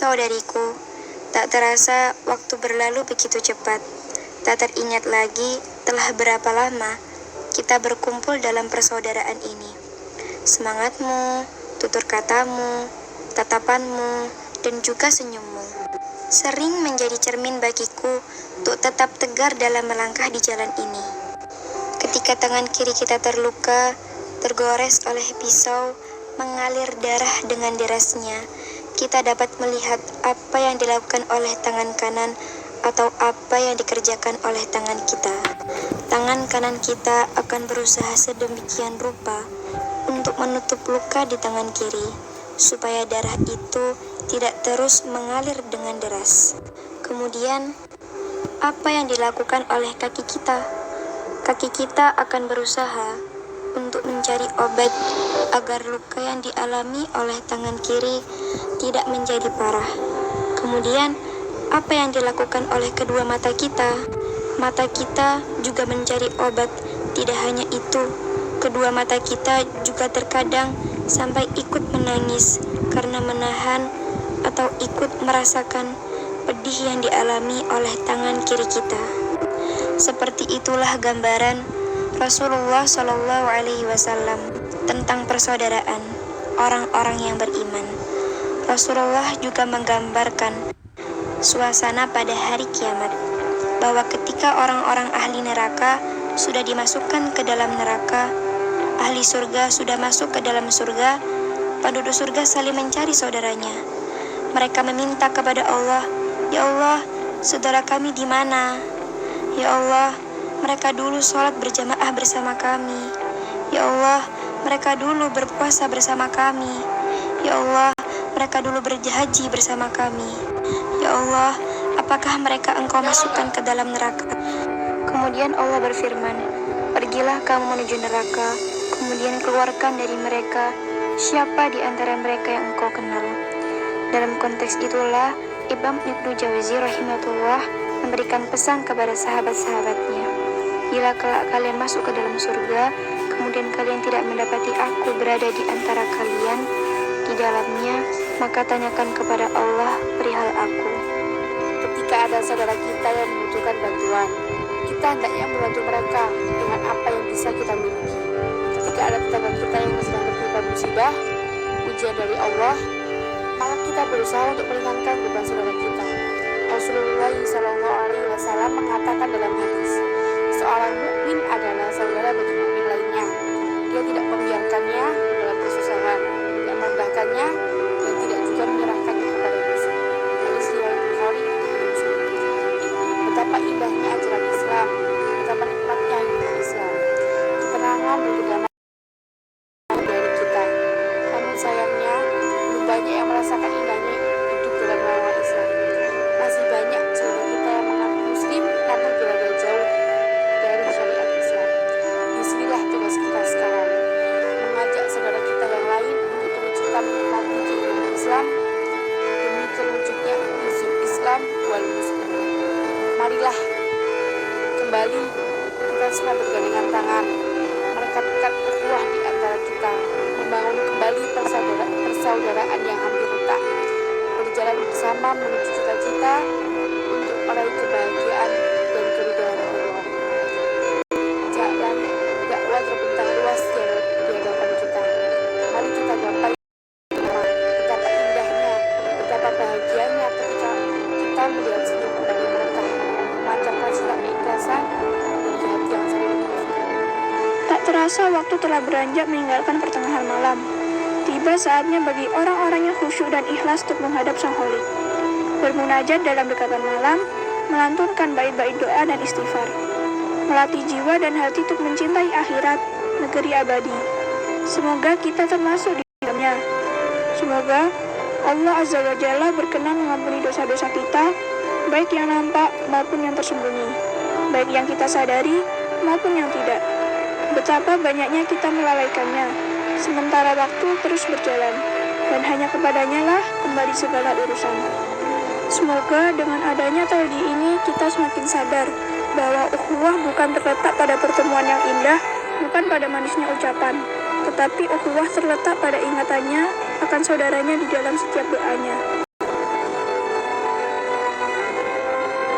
Saudariku, tak terasa waktu berlalu begitu cepat. Tak teringat lagi telah berapa lama kita berkumpul dalam persaudaraan ini. Semangatmu, tutur katamu, tatapanmu, dan juga senyummu sering menjadi cermin bagiku untuk tetap tegar dalam melangkah di jalan ini. Ketika tangan kiri kita terluka, tergores oleh pisau, mengalir darah dengan derasnya, kita dapat melihat apa yang dilakukan oleh tangan kanan atau apa yang dikerjakan oleh tangan kita. Tangan kanan kita akan berusaha sedemikian rupa untuk menutup luka di tangan kiri, supaya darah itu tidak terus mengalir dengan deras. Kemudian, apa yang dilakukan oleh kaki kita? Kaki kita akan berusaha untuk mencari obat agar luka yang dialami oleh tangan kiri tidak menjadi parah. Kemudian, apa yang dilakukan oleh kedua mata kita? Mata kita juga mencari obat. Tidak hanya itu, kedua mata kita juga terkadang sampai ikut menangis karena menahan atau ikut merasakan pedih yang dialami oleh tangan kiri kita. Seperti itulah gambaran Rasulullah Shallallahu Alaihi Wasallam tentang persaudaraan orang-orang yang beriman. Rasulullah juga menggambarkan suasana pada hari kiamat, bahwa ketika orang-orang ahli neraka sudah dimasukkan ke dalam neraka, ahli surga sudah masuk ke dalam surga, penduduk surga saling mencari saudaranya. Mereka meminta kepada Allah, "Ya Allah, saudara kami di mana? Ya Allah, mereka dulu sholat berjamaah bersama kami. Ya Allah, mereka dulu berpuasa bersama kami. Ya Allah, mereka dulu berhaji bersama kami. Ya Allah, apakah mereka Engkau masukkan ke dalam neraka?" Kemudian Allah berfirman, "Pergilah kamu menuju neraka, kemudian keluarkan dari mereka siapa di antara mereka yang Engkau kenal." Dalam konteks itulah Imam Ibnu Jauzi rahimahullah memberikan pesan kepada sahabat-sahabatnya, "Bila kelak kalian masuk ke dalam surga, kemudian kalian tidak mendapati aku berada di antara kalian di dalamnya, maka tanyakan kepada Allah perihal aku." Ketika ada saudara kita yang membutuhkan bantuan, kita hendaknya membantu mereka dengan apa yang bisa kita miliki. Ketika ada tetangga kita yang sedang tertimpa musibah, ujian dari Allah, maka kita berusaha untuk meringankan beban saudara kita. Rasulullah SAW mengatakan dalam hadis, seorang mukmin adalah saudara bagi mukmin lainnya. Dia tidak membiarkannya dalam kesusahan, tidak merendahkannya, dan tidak juga menyerahkannya kepada musuh. Hadis riwayat Bukhari dan Muslim. Betapa indahnya ajaran Islam, betapa nikmatnya hidup Islam, ketenangan dan kedamaian dari kita. Namun sayangnya, belum banyak yang merasakan indahnya hidup dalam naungan Islam. Masih banyak saudara kita yang mengaku Muslim namun berada jauh dari syariat Islam. Disinilah tugas kita sekarang, mengajak saudara kita yang lain untuk terwujudkan menikmati keindahan Islam demi terwujudnya izin Islam wal muslimin. Marilah kembali kita semua bergandengan tangan, merekatkan ukhuwah di antara kita, membangun kembali persaudaraan yang hampir retak, berjalan bersama menuju cita-cita untuk meraih kebahagiaan dan keridhaan Allah. Jalan dakwah terbentang luas di hadapan kita. Mari kita gapai betapa indahnya, betapa bahagianya ketika kita melihat senyum kembali mereka, memancarkan sinar keikhlasan dari hati yang saling memaafkan. Tak terasa waktu telah beranjak meninggalkan pertengahan malam. Tiba saatnya bagi orang-orang yang khusyuk dan ikhlas untuk menghadap Sang Holik, bermunajat dalam dekatan malam, melantunkan bait-bait doa dan istighfar, melatih jiwa dan hati untuk mencintai akhirat, negeri abadi. Semoga kita termasuk di dalamnya. Semoga Allah Azza wa Jalla berkenan mengampuni dosa-dosa kita, baik yang nampak maupun yang tersembunyi, baik yang kita sadari maupun yang tidak. Betapa banyaknya kita melalaikannya, sementara waktu terus berjalan, dan hanya kepadanya lah kembali segala urusan. Semoga dengan adanya taudi ini kita semakin sadar bahwa ukhuwah bukan terletak pada pertemuan yang indah, bukan pada manisnya ucapan, tetapi ukhuwah terletak pada ingatannya akan saudaranya di dalam setiap doanya.